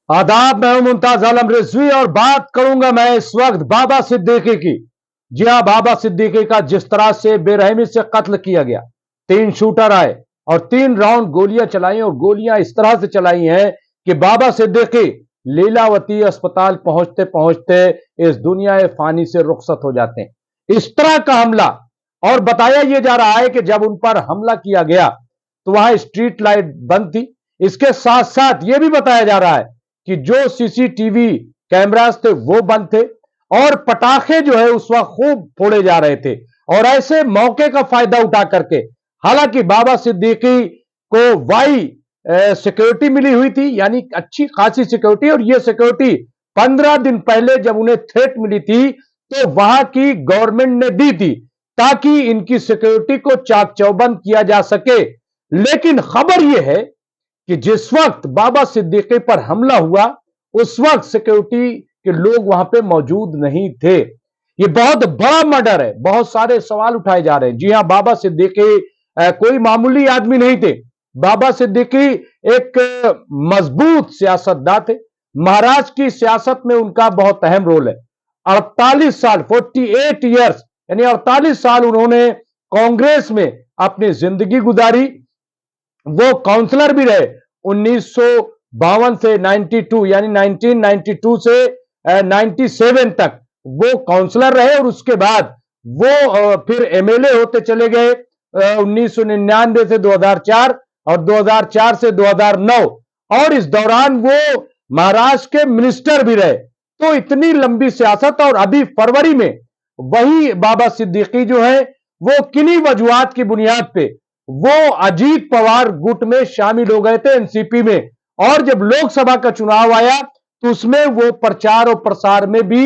आदाब, मैं हूं मुमताज आलम रिजवी और बात करूंगा मैं इस वक्त बाबा सिद्दीकी की। जी हां, बाबा सिद्दीकी का जिस तरह से बेरहमी से कत्ल किया गया, 3 शूटर आए और 3 राउंड गोलियां चलाई और गोलियां इस तरह से चलाई हैं कि बाबा सिद्दीकी लीलावती अस्पताल पहुंचते पहुंचते इस दुनिया फानी से रुखसत हो जाते हैं। इस तरह का हमला, और बताया यह जा रहा है कि जब उन पर हमला किया गया तो वहां स्ट्रीट लाइट बंद थी। इसके साथ साथ यह भी बताया जा रहा है कि जो सीसीटीवी कैमरास थे वो बंद थे और पटाखे जो है उस वक्त खूब फोड़े जा रहे थे। और ऐसे मौके का फायदा उठा करके, हालांकि बाबा सिद्दीकी को वाई सिक्योरिटी मिली हुई थी, यानी अच्छी खासी सिक्योरिटी, और यह सिक्योरिटी 15 दिन पहले जब उन्हें थ्रेट मिली थी तो वहां की गवर्नमेंट ने दी थी ताकि इनकी सिक्योरिटी को चाक चौबंद किया जा सके। लेकिन खबर यह है कि जिस वक्त बाबा सिद्दीकी पर हमला हुआ उस वक्त सिक्योरिटी के लोग वहां पे मौजूद नहीं थे। ये बहुत बड़ा मर्डर है, बहुत सारे सवाल उठाए जा रहे हैं। जी हां, बाबा सिद्दीकी कोई मामूली आदमी नहीं थे। बाबा सिद्दीकी एक मजबूत सियासतदान थे। महाराष्ट्र की सियासत में उनका बहुत अहम रोल है। 48 साल, 48 ईयर्स, यानी 48 साल उन्होंने कांग्रेस में अपनी जिंदगी गुजारी। वो काउंसलर भी रहे 1952 से 92, यानी 1992 से 97 तक वो काउंसलर रहे और उसके बाद वो फिर एमएलए होते चले गए 1999 से 2004 और 2004 से 2009, और इस दौरान वो महाराष्ट्र के मिनिस्टर भी रहे। तो इतनी लंबी सियासत, और अभी फरवरी में वही बाबा सिद्दीकी जो है वो किन्हीं वजूहात की बुनियाद पे वो अजीत पवार गुट में शामिल हो गए थे, एनसीपी में। और जब लोकसभा का चुनाव आया तो उसमें वो प्रचार और प्रसार में भी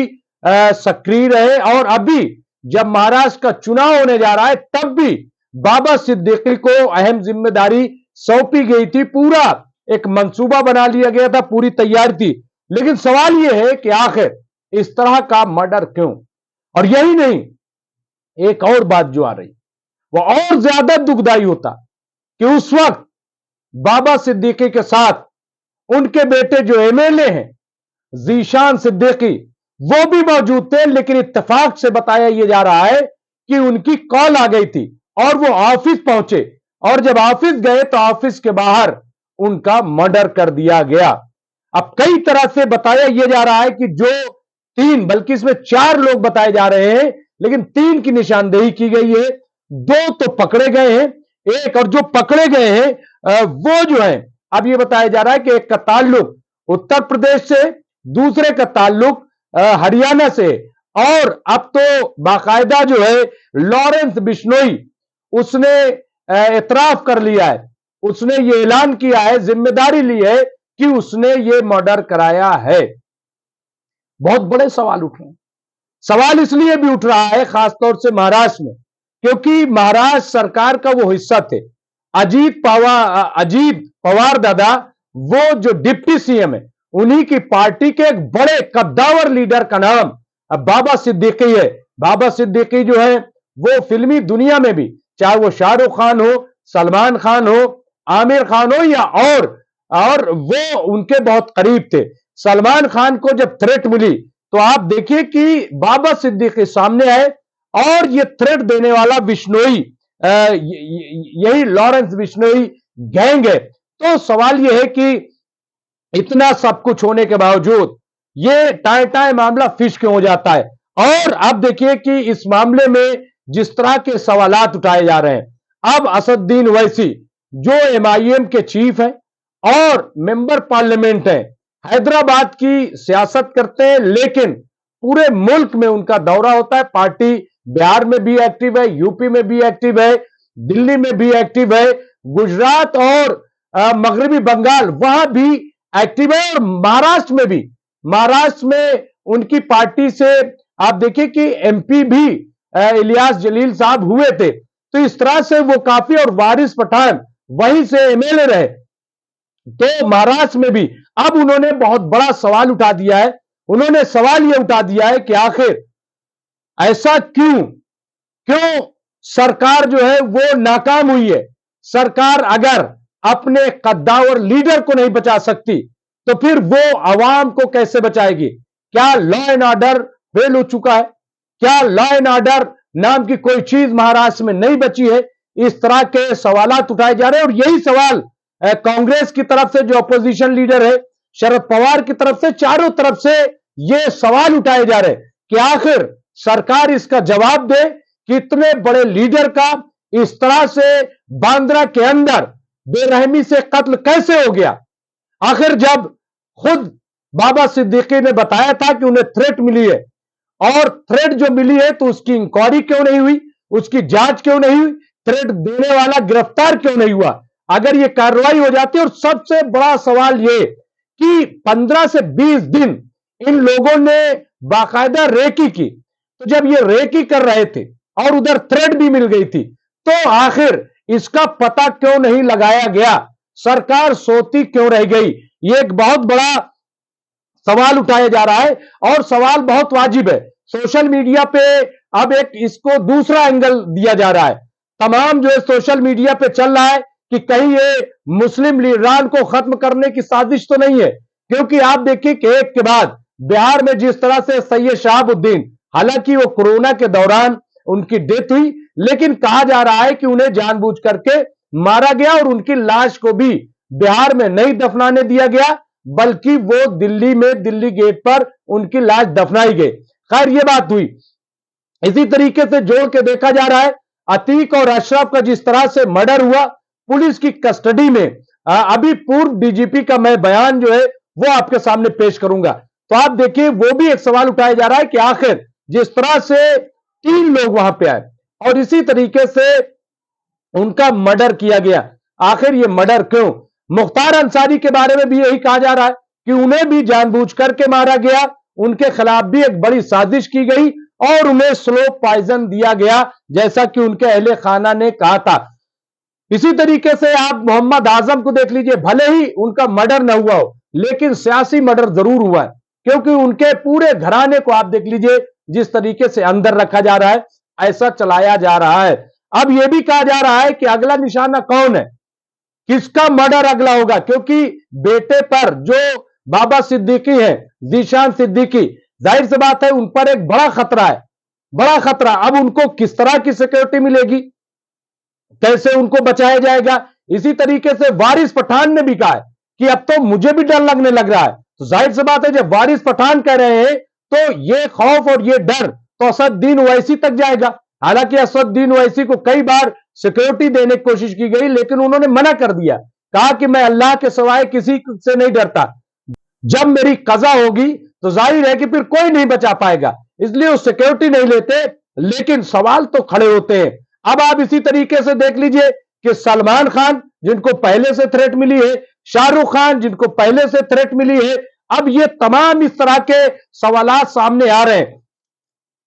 सक्रिय रहे। और अभी जब महाराष्ट्र का चुनाव होने जा रहा है तब भी बाबा सिद्दीकी को अहम जिम्मेदारी सौंपी गई थी। पूरा एक मंसूबा बना लिया गया था, पूरी तैयारी थी। लेकिन सवाल यह है कि आखिर इस तरह का मर्डर क्यों? और यही नहीं, एक और बात जो आ रही वो और ज्यादा दुखदाई होता कि उस वक्त बाबा सिद्दीकी के साथ उनके बेटे जो एमएलए हैं जीशान सिद्दीकी वो भी मौजूद थे। लेकिन इत्तेफाक से बताया यह जा रहा है कि उनकी कॉल आ गई थी और वो ऑफिस पहुंचे, और जब ऑफिस गए तो ऑफिस के बाहर उनका मर्डर कर दिया गया। अब कई तरह से बताया यह जा रहा है कि जो 3, बल्कि इसमें 4 लोग बताए जा रहे हैं, लेकिन 3 की निशानदेही की गई है। 2 तो पकड़े गए हैं, एक, और जो पकड़े गए हैं वो जो है, अब यह बताया जा रहा है कि एक का ताल्लुक उत्तर प्रदेश से, दूसरे का ताल्लुक हरियाणा से, और अब तो बाकायदा जो है लॉरेंस बिश्नोई उसने इतराफ कर लिया है, उसने ये ऐलान किया है, जिम्मेदारी ली है कि उसने ये मर्डर कराया है। बहुत बड़े सवाल उठ रहे हैं। सवाल इसलिए भी उठ रहा है खासतौर से महाराष्ट्र में, क्योंकि महाराष्ट्र सरकार का वो हिस्सा थे अजीत पवार दादा, वो जो डिप्टी सीएम है, उन्हीं की पार्टी के एक बड़े कद्दावर लीडर का नाम बाबा सिद्दीकी है। बाबा सिद्दीकी जो है वो फिल्मी दुनिया में भी, चाहे वो शाहरुख खान हो, सलमान खान हो, आमिर खान हो या और वो उनके बहुत करीब थे। सलमान खान को जब थ्रेट मिली तो आप देखिए कि बाबा सिद्दीकी सामने आए, और ये थ्रेट देने वाला बिश्नोई, यही लॉरेंस बिश्नोई गैंग है। तो सवाल यह है कि इतना सब कुछ होने के बावजूद ये टाए टाए मामला फिश क्यों हो जाता है? और अब देखिए कि इस मामले में जिस तरह के सवालात उठाए जा रहे हैं, अब असदुद्दीन ओवैसी जो एमआईएम के चीफ हैं और मेंबर पार्लियामेंट हैं, हैदराबाद की सियासत करते हैं, लेकिन पूरे मुल्क में उनका दौरा होता है। पार्टी बिहार में भी एक्टिव है, यूपी में भी एक्टिव है, दिल्ली में भी एक्टिव है, गुजरात और मगरबी बंगाल वहां भी एक्टिव है, और महाराष्ट्र में भी। महाराष्ट्र में उनकी पार्टी से आप देखिए कि एमपी भी इलियास जलील साहब हुए थे। तो इस तरह से वो काफी, और वारिस पठान वहीं से एमएलए रहे। तो महाराष्ट्र में भी अब उन्होंने बहुत बड़ा सवाल उठा दिया है। उन्होंने सवाल यह उठा दिया है कि आखिर ऐसा क्यों क्यों सरकार जो है वो नाकाम हुई है? सरकार अगर अपने कद्दावर लीडर को नहीं बचा सकती तो फिर वो आवाम को कैसे बचाएगी? क्या लॉ एंड ऑर्डर फेल हो चुका है? क्या लॉ एंड ऑर्डर नाम की कोई चीज महाराष्ट्र में नहीं बची है? इस तरह के सवालात उठाए जा रहे हैं और यही सवाल कांग्रेस की तरफ से जो अपोजिशन लीडर है शरद पवार की तरफ से, चारों तरफ से ये सवाल उठाए जा रहे हैं कि आखिर सरकार इसका जवाब दे कि इतने बड़े लीडर का इस तरह से बांद्रा के अंदर बेरहमी से कत्ल कैसे हो गया? आखिर जब खुद बाबा सिद्दीकी ने बताया था कि उन्हें थ्रेट मिली है और थ्रेट जो मिली है तो उसकी इंक्वायरी क्यों नहीं हुई, उसकी जांच क्यों नहीं हुई, थ्रेट देने वाला गिरफ्तार क्यों नहीं हुआ? अगर यह कार्रवाई हो जाती है, और सबसे बड़ा सवाल यह कि 15 से 20 दिन इन लोगों ने बाकायदा रेकी की, तो जब ये रेकी कर रहे थे और उधर थ्रेट भी मिल गई थी, तो आखिर इसका पता क्यों नहीं लगाया गया? सरकार सोती क्यों रह गई? ये एक बहुत बड़ा सवाल उठाया जा रहा है और सवाल बहुत वाजिब है। सोशल मीडिया पे अब एक इसको दूसरा एंगल दिया जा रहा है। तमाम जो है सोशल मीडिया पे चल रहा है कि कहीं ये मुस्लिम लीडरान को खत्म करने की साजिश तो नहीं है, क्योंकि आप देखिए कि एक के बाद बिहार में जिस तरह से सैयद शहाबुद्दीन, हालांकि वो कोरोना के दौरान उनकी डेथ हुई, लेकिन कहा जा रहा है कि उन्हें जानबूझ करके मारा गया और उनकी लाश को भी बिहार में नहीं दफनाने दिया गया, बल्कि वो दिल्ली में दिल्ली गेट पर उनकी लाश दफनाई गई। खैर ये बात हुई। इसी तरीके से जोड़ के देखा जा रहा है अतीक और अशरफ का जिस तरह से मर्डर हुआ पुलिस की कस्टडी में, अभी पूर्व डीजीपी का मैं बयान जो है वो आपके सामने पेश करूंगा। तो आप देखिए वो भी एक सवाल उठाया जा रहा है कि आखिर जिस तरह से 3 लोग वहां पे आए और इसी तरीके से उनका मर्डर किया गया, आखिर ये मर्डर क्यों? मुख्तार अंसारी के बारे में भी यही कहा जा रहा है कि उन्हें भी जानबूझ करके मारा गया, उनके खिलाफ भी एक बड़ी साजिश की गई और उन्हें स्लो पॉइजन दिया गया, जैसा कि उनके अहले खाना ने कहा था। इसी तरीके से आप मोहम्मद आजम को देख लीजिए, भले ही उनका मर्डर न हुआ हो, लेकिन सियासी मर्डर जरूर हुआ है, क्योंकि उनके पूरे घराने को आप देख लीजिए जिस तरीके से अंदर रखा जा रहा है, ऐसा चलाया जा रहा है। अब यह भी कहा जा रहा है कि अगला निशाना कौन है, किसका मर्डर अगला होगा, क्योंकि बेटे पर जो बाबा सिद्दीकी है, जीशान सिद्दीकी, जाहिर सी बात है उन पर एक बड़ा खतरा है, बड़ा खतरा। अब उनको किस तरह की सिक्योरिटी मिलेगी, कैसे उनको बचाया जाएगा? इसी तरीके से वारिस पठान ने भी कहा है कि अब तो मुझे भी डर लगने लग रहा है। तो जाहिर सी बात है जब वारिस पठान कह रहे हैं तो ये खौफ और ये डर तो असदुद्दीन ओवैसी तक जाएगा। हालांकि असदुद्दीन ओवैसी को कई बार सिक्योरिटी देने की कोशिश की गई, लेकिन उन्होंने मना कर दिया, कहा कि मैं अल्लाह के सिवाय किसी से नहीं डरता, जब मेरी कजा होगी तो जाहिर है कि फिर कोई नहीं बचा पाएगा, इसलिए वो सिक्योरिटी नहीं लेते। लेकिन सवाल तो खड़े होते हैं। अब आप इसी तरीके से देख लीजिए कि सलमान खान जिनको पहले से थ्रेट मिली है, शाहरुख खान जिनको पहले से थ्रेट मिली है, अब ये तमाम इस तरह के सवालात सामने आ रहे हैं।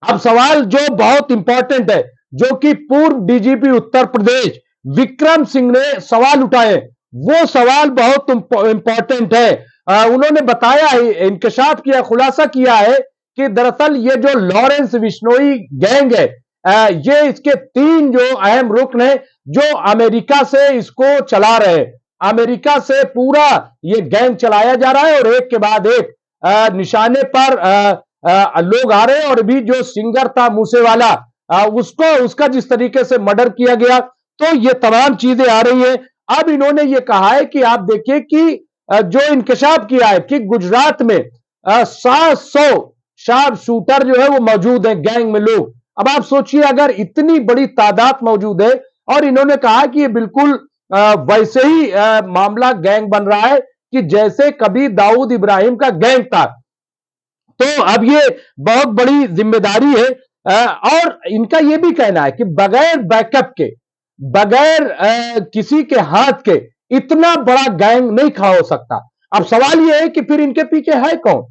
अब सवाल जो बहुत इंपॉर्टेंट है, जो कि पूर्व डीजीपी उत्तर प्रदेश विक्रम सिंह ने सवाल उठाए, वो सवाल बहुत इंपॉर्टेंट है। उन्होंने बताया है, इंकशाफ किया, खुलासा किया है कि दरअसल ये जो लॉरेंस बिश्नोई गैंग है, ये इसके 3 जो अहम रुकन है जो अमेरिका से इसको चला रहे हैं। अमेरिका से पूरा ये गैंग चलाया जा रहा है और एक के बाद एक निशाने पर लोग आ रहे हैं। और भी जो सिंगर था मूसेवाला, उसको उसका जिस तरीके से मर्डर किया गया, तो ये तमाम चीजें आ रही हैं। अब इन्होंने ये कहा है कि आप देखिए कि जो इंकशाफ किया है कि गुजरात में 700 शार्प शूटर जो है वो मौजूद है गैंग में लोग। अब आप सोचिए अगर इतनी बड़ी तादाद मौजूद है, और इन्होंने कहा कि ये बिल्कुल वैसे ही मामला गैंग बन रहा है कि जैसे कभी दाऊद इब्राहिम का गैंग था। तो अब ये बहुत बड़ी जिम्मेदारी है। और इनका यह भी कहना है कि बगैर बैकअप के, बगैर किसी के हाथ के इतना बड़ा गैंग नहीं खड़ा हो सकता। अब सवाल यह है कि फिर इनके पीछे है कौन?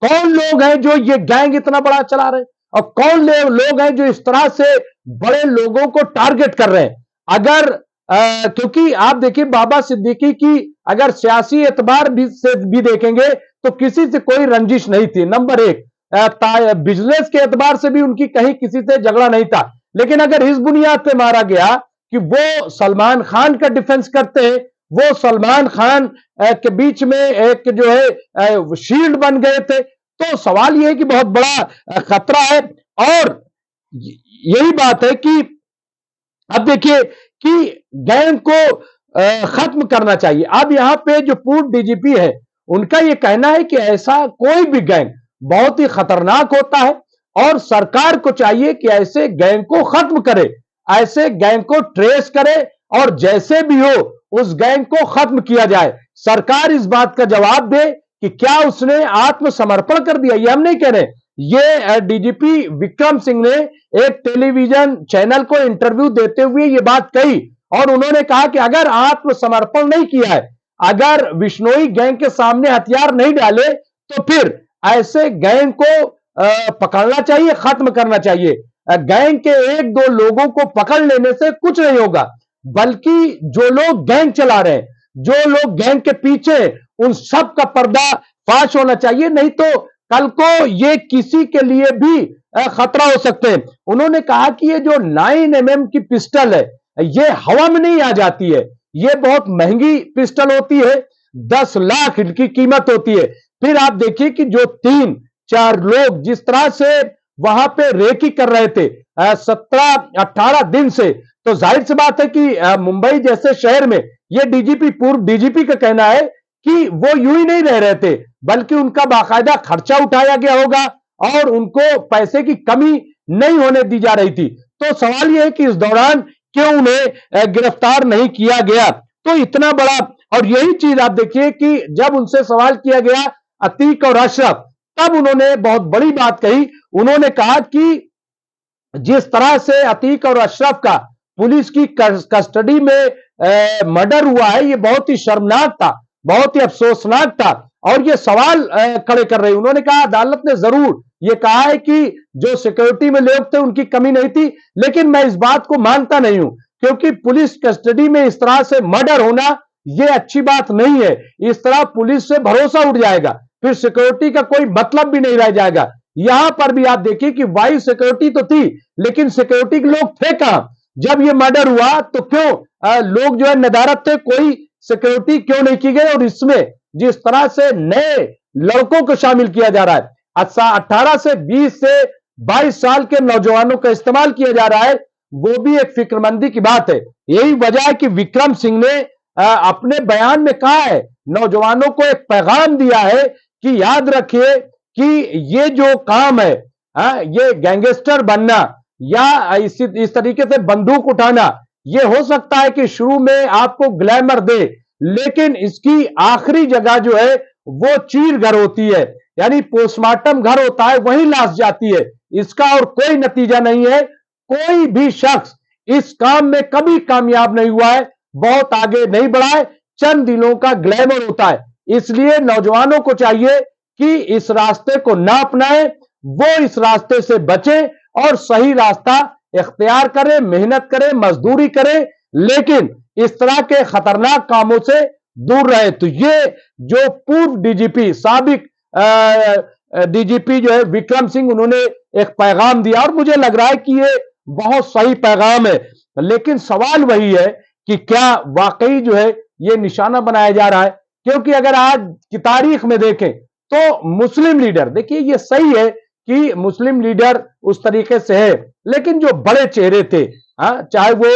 कौन लोग हैं जो ये गैंग इतना बड़ा चला रहे हैं, और कौन लोग हैं जो इस तरह से बड़े लोगों को टारगेट कर रहे हैं? अगर क्योंकि आप देखिए बाबा सिद्दीकी की अगर सियासी एतबार से भी देखेंगे तो किसी से कोई रंजिश नहीं थी, नंबर 1। बिजनेस के एतबार से भी उनकी कहीं किसी से झगड़ा नहीं था। लेकिन अगर इस बुनियाद पे मारा गया कि वो सलमान खान का डिफेंस करते हैं, वो सलमान खान के बीच में एक जो है शील्ड बन गए थे। तो सवाल यह है कि बहुत बड़ा खतरा है। और यही बात है कि अब देखिए कि गैंग को खत्म करना चाहिए। अब यहां पे जो पूर्व डीजीपी है उनका यह कहना है कि ऐसा कोई भी गैंग बहुत ही खतरनाक होता है और सरकार को चाहिए कि ऐसे गैंग को खत्म करे, ऐसे गैंग को ट्रेस करे और जैसे भी हो उस गैंग को खत्म किया जाए। सरकार इस बात का जवाब दे कि क्या उसने आत्मसमर्पण कर दिया। ये हम नहीं कह रहे, ये डीजीपी विक्रम सिंह ने एक टेलीविजन चैनल को इंटरव्यू देते हुए ये बात कही और उन्होंने कहा कि अगर आत्मसमर्पण नहीं किया है, अगर बिश्नोई गैंग के सामने हथियार नहीं डाले तो फिर ऐसे गैंग को पकड़ना चाहिए, खत्म करना चाहिए। गैंग के एक दो लोगों को पकड़ लेने से कुछ नहीं होगा, बल्कि जो लोग गैंग चला रहे हैं, जो लोग गैंग के पीछे, उन सब का पर्दा फाश होना चाहिए, नहीं तो कल को ये किसी के लिए भी खतरा हो सकते हैं। उन्होंने कहा कि ये जो 9mm की पिस्टल है ये हवा में नहीं आ जाती है, ये बहुत महंगी पिस्टल होती है, 10 लाख इनकी कीमत होती है। फिर आप देखिए कि जो 3-4 लोग जिस तरह से वहां पे रेकी कर रहे थे 17-18 दिन से, तो जाहिर सी बात है कि मुंबई जैसे शहर में ये डीजीपी, पूर्व डीजीपी का कहना है कि वो यूं ही नहीं रह रहे थे, बल्कि उनका बाकायदा खर्चा उठाया गया होगा और उनको पैसे की कमी नहीं होने दी जा रही थी। तो सवाल यह है कि इस दौरान क्यों उन्हें गिरफ्तार नहीं किया गया। तो इतना बड़ा, और यही चीज आप देखिए कि जब उनसे सवाल किया गया अतीक और अशरफ, तब उन्होंने बहुत बड़ी बात कही। उन्होंने कहा कि जिस तरह से अतीक और अशरफ का पुलिस की कस्टडी में मर्डर हुआ है, ये बहुत ही शर्मनाक था, बहुत ही अफसोसनाक था और ये सवाल खड़े कर रहे हैं। उन्होंने कहा अदालत ने जरूर ये कहा है कि जो सिक्योरिटी में लोग थे उनकी कमी नहीं थी, लेकिन मैं इस बात को मानता नहीं हूं, क्योंकि पुलिस कस्टडी में इस तरह से मर्डर होना ये अच्छी बात नहीं है। इस तरह पुलिस से भरोसा उठ जाएगा, फिर सिक्योरिटी का कोई मतलब भी नहीं रह जाएगा। यहां पर भी आप देखिए कि वाइस सिक्योरिटी तो थी, लेकिन सिक्योरिटी के लोग थे कहां जब ये मर्डर हुआ? तो क्यों लोग जो है नदारत थे, कोई सिक्योरिटी क्यों नहीं की गई? और इसमें जिस तरह से नए लड़कों को शामिल किया जा रहा है, 18 से 20 से 22 साल के नौजवानों का इस्तेमाल किया जा रहा है, वो भी एक फिक्रमंदी की बात है। यही वजह है कि विक्रम सिंह ने अपने बयान में कहा है, नौजवानों को एक पैगाम दिया है कि याद रखिए कि ये जो काम है, ये गैंगस्टर बनना या इस तरीके से बंदूक उठाना, ये हो सकता है कि शुरू में आपको ग्लैमर दे, लेकिन इसकी आखिरी जगह जो है वो चीर घर होती है, यानी पोस्टमार्टम घर होता है, वहीं लाश जाती है। इसका और कोई नतीजा नहीं है। कोई भी शख्स इस काम में कभी कामयाब नहीं हुआ है, बहुत आगे नहीं बढ़ा है, चंद दिनों का ग्लैमर होता है। इसलिए नौजवानों को चाहिए कि इस रास्ते को ना अपनाएं, वो इस रास्ते से बचें और सही रास्ता इख्तियार करें, मेहनत करें, मजदूरी करें, लेकिन इस तरह के खतरनाक कामों से दूर रहे। तो ये जो पूर्व डीजीपी, साबिक डीजीपी जो है विक्रम सिंह, उन्होंने एक पैगाम दिया और मुझे लग रहा है कि ये बहुत सही पैगाम है। लेकिन सवाल वही है कि क्या वाकई जो है ये निशाना बनाया जा रहा है? क्योंकि अगर आज की तारीख में देखें तो मुस्लिम लीडर, देखिए ये सही है कि मुस्लिम लीडर उस तरीके से है, लेकिन जो बड़े चेहरे थे, चाहे वो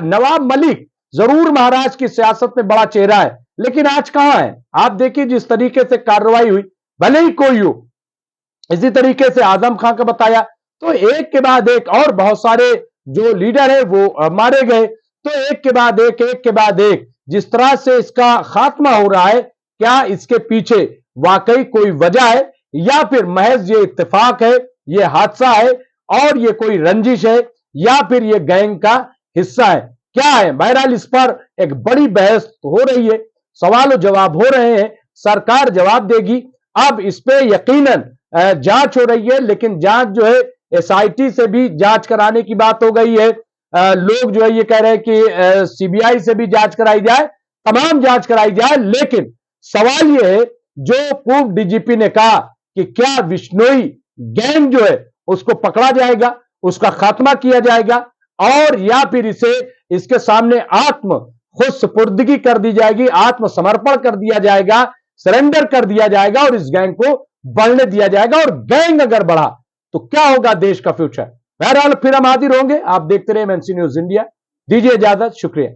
नवाब मलिक, जरूर महाराष्ट्र की सियासत में बड़ा चेहरा है, लेकिन आज कहां है? आप देखिए जिस तरीके से कार्रवाई हुई, भले ही कोई हो, इसी तरीके से आजम खां का बताया, तो एक के बाद एक और बहुत सारे जो लीडर है वो मारे गए। तो एक के बाद एक जिस तरह से इसका खात्मा हो रहा है, क्या इसके पीछे वाकई कोई वजह है या फिर महज ये इत्तेफाक है, ये हादसा है और ये कोई रंजिश है, या फिर ये गैंग का हिस्सा है? क्या है? बहरहाल इस पर एक बड़ी बहस हो रही है, सवाल और जवाब हो रहे हैं, सरकार जवाब देगी। अब इस पे यकीनन जांच हो रही है, लेकिन जांच जो है एसआईटी से भी जांच कराने की बात हो गई है। लोग जो है ये कह रहे हैं कि सीबीआई से भी जांच कराई जाए, तमाम जांच कराई जाए। लेकिन सवाल ये है, जो पूर्व डीजीपी ने कहा कि क्या बिश्नोई गैंग जो है उसको पकड़ा जाएगा, उसका खात्मा किया जाएगा, और या फिर इसे इसके सामने आत्म खुद सुपुर्दगी कर दी जाएगी, आत्मसमर्पण कर दिया जाएगा, सरेंडर कर दिया जाएगा और इस गैंग को बढ़ने दिया जाएगा। और गैंग अगर बढ़ा तो क्या होगा देश का फ्यूचर। बहरहाल फिर हम हाजिर होंगे। आप देखते रहे एमएनसी न्यूज इंडिया। दीजिए इजाजत, शुक्रिया।